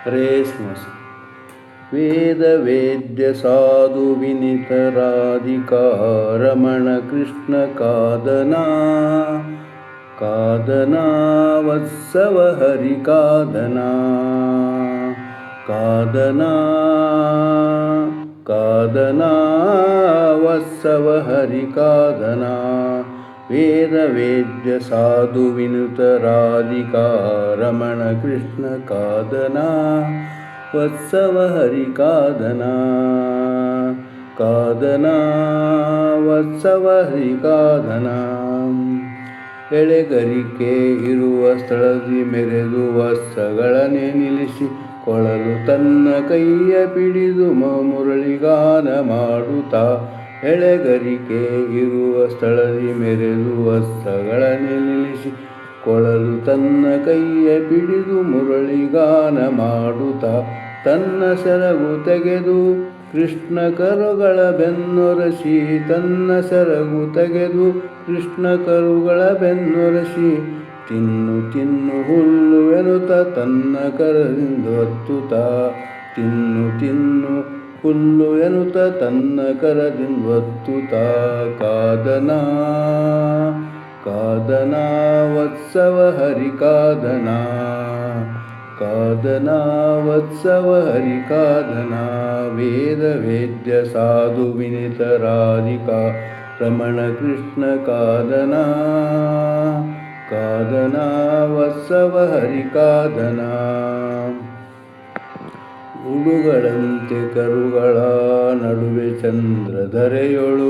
रेस्मस वेद वेद्य साधु विनीत राधिका रमण कृष्ण कादना कादना वत्सव हरि कादना कादना कादना वत्सव हरि कादना वेद वेद्य साधु विनुत राधिका रमण कृष्ण कादना वत्सव हरि कादना कादना वत्सವ ಹರಿ ಕಾದನಾ ಎಳೆಗರಿಕೆ ಇರುವ ಸ್ಥಳದಿ ಮೆರೆದು ವತ್ಸಗಳನ್ನೇ ನಿಲ್ಲಿಸಿ ಕೊಳಲು ತನ್ನ ಕೈಯ ಪಿಡಿದು ಮುರಳಿಗಾನ ಮಾಡುತ್ತಾ ಎಳೆಗರಿಕೆ ಇರುವ ಸ್ಥಳದಿ ಮೆರೆದು ವತ್ಸಗಳನ್ನೇ ನಿಲ್ಲಿಸಿ ಕೊಳಲು ತನ್ನ ಕೈಯ ಪಿಡಿದು ಮುರಳಿಗಾನ ಮಾಡುತ್ತಾ ತನ್ನ ಸೆರಗು ತೆಗೆದು ಕೃಷ್ಣ ಕರುಗಳ ಬೆನ್ನೊರಸಿ ತನ್ನ ಸೆರಗು ತೆಗೆದು ಕೃಷ್ಣ ಕರುಗಳ ಬೆನ್ನೊರಸಿ ತಿನ್ನು ತಿನ್ನು ಹುಲ್ಲು ಎನ್ನುತ್ತ ತನ್ನ ಕರದಿಂದ ಒತ್ತುತ್ತಾ ತಿನ್ನು ತಿನ್ನು ಹುಲ್ಲು ಎನ್ನುತ್ತ ತನ್ನ ಕರದಿಂದ ಒತ್ತುತ್ತಾ ಕಾದನಾ ಕಾದನಾ ವತ್ಸವ ಹರಿ ಕಾದನಾ ಕಾದನಾ ವತ್ಸವ ಹರಿ ಕಾದನಾ ವೇದ ವೇದ್ಯ ಸಾಧು ವಿನಿತ ರಾಧಿಕಾ ರಮಣ ಕೃಷ್ಣ ಕಾದನಾ ಕಾದನಾ ವತ್ಸವ ಹರಿ ಕಾದನಾ ಉಡುಗಳಂತೆ ಕರುಗಳ ನಡುವೆ ಚಂದ್ರಧರೆಯೊಳು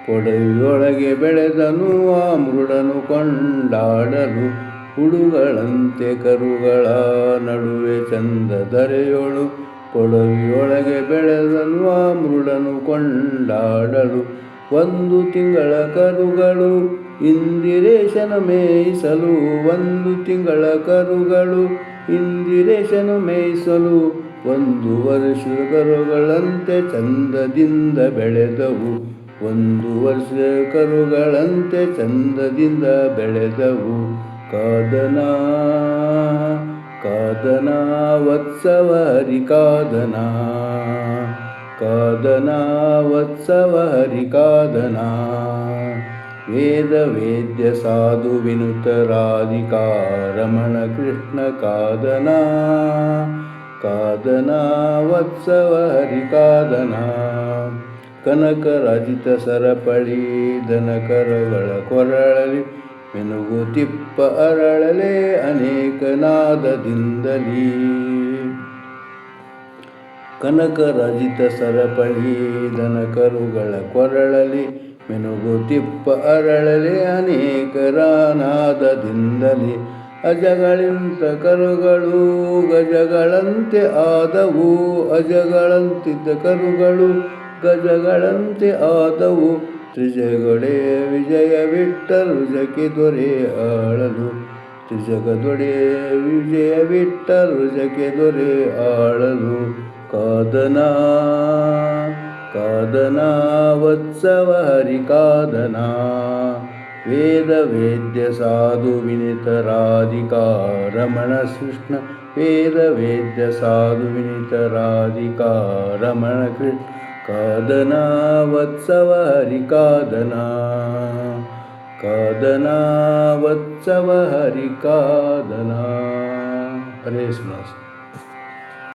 ಕೊಡೆಯೊಳಗೆ ಬೆಳೆದನು ಆ ಮೃಡನು ಕೊಂಡಾಡಲು ಹುಡುಗಳಂತೆ ಕರುಗಳ ನಡುವೆ ಚಂದ್ರಧರೆಯೊಳು ಕೊಡವಿಯೊಳಗೆ ಬೆಳೆದನು ಆ ಮೃಡನು ಕೊಂಡಾಡಲು ಒಂದು ತಿಂಗಳ ಕರುಗಳು ಇಂದಿರೇಶನ ಮೇಯಿಸಲು ಒಂದು ತಿಂಗಳ ಕರುಗಳು ಇಂದಿರೇಶನು ಮೇಯಿಸಲು ಒಂದು ವರ್ಷ ಕರುಗಳಂತೆ ಚಂದದಿಂದ ಬೆಳೆದವು ಒಂದು ವರ್ಷ ಕರುಗಳಂತೆ ಚಂದದಿಂದ ಬೆಳೆದವು ಕಾದನಾ ಕಾದನಾ ವತ್ಸವ ಹರಿ ಕಾದನಾ ಕಾದನಾ ವತ್ಸವ ಹರಿ ಕಾದನಾ ವೇದ ವೇದ್ಯ ಸಾಧು ವಿನುತ ರಾಧಿಕಾ ರಮಣ ಕೃಷ್ಣ ಕಾದನಾ ಕಾದನಾ ವತ್ಸವ ಹರಿ ಕಾದನಾ ಕನಕ ರಾಜಿತ ಸರಪಳಿ ದನಕರಗಳ ಕೊರಳಲಿ ಮೆನುಗು ತಿಪ್ಪ ಅರಳಲೆ ಅನೇಕ ನಾದದಿಂದಲೀ ಕನಕ ರಾಜಿತ ಸರಪಳಿ ದನಕರುಗಳ ಕೊರಳಲಿ ಮೆನುಗು ತಿಪ್ಪ ಅರಳಲೆ ಅನೇಕ ನಾದದಿಂದಲೇ ಅಜಗಳಿಂತ ಕರುಗಳು ಗಜಗಳಂತೆ ಆದವು ಅಜಗಳಂತಿದ್ದ ಕರುಗಳು ಗಜಗಳಂತೆ ಆದವು ತ್ರಿಜಗೊಡೆ ವಿಜಯ ವಿಠ್ಠಲು ಜಕ್ಕೆ ದೊರೆ ಆಳಲು ತ್ರಿಜಗದೊಡೆ ವಿಜಯ ವಿಠ್ಠಲು ಜಕ್ಕೆ ದೊರೆ ಆಳಲು ಕಾದನಾ ಕಾದನಾ ವತ್ಸವ ಹರಿ ಕಾದನಾ ವೇದ ವೇದ್ಯ ಸಾಧು ವಿನಿತ ರಾಧಿಕಾ ರಮಣ ಕೃಷ್ಣ ವೇದ ವೇದ್ಯ ಸಾಧು ವಿನಿತ ರಾಧಿಕಾ ರಮಣ ಕೃಷ್ಣ ಕಾದನಾ ವತ್ಸವ ಹರಿ ಕಾದನಾ ಕಾದನಾ ವತ್ಸವ ಹರಿ ಕಾದನಾ ಹರೇ ಶ್ರೀನಿವಾಸ.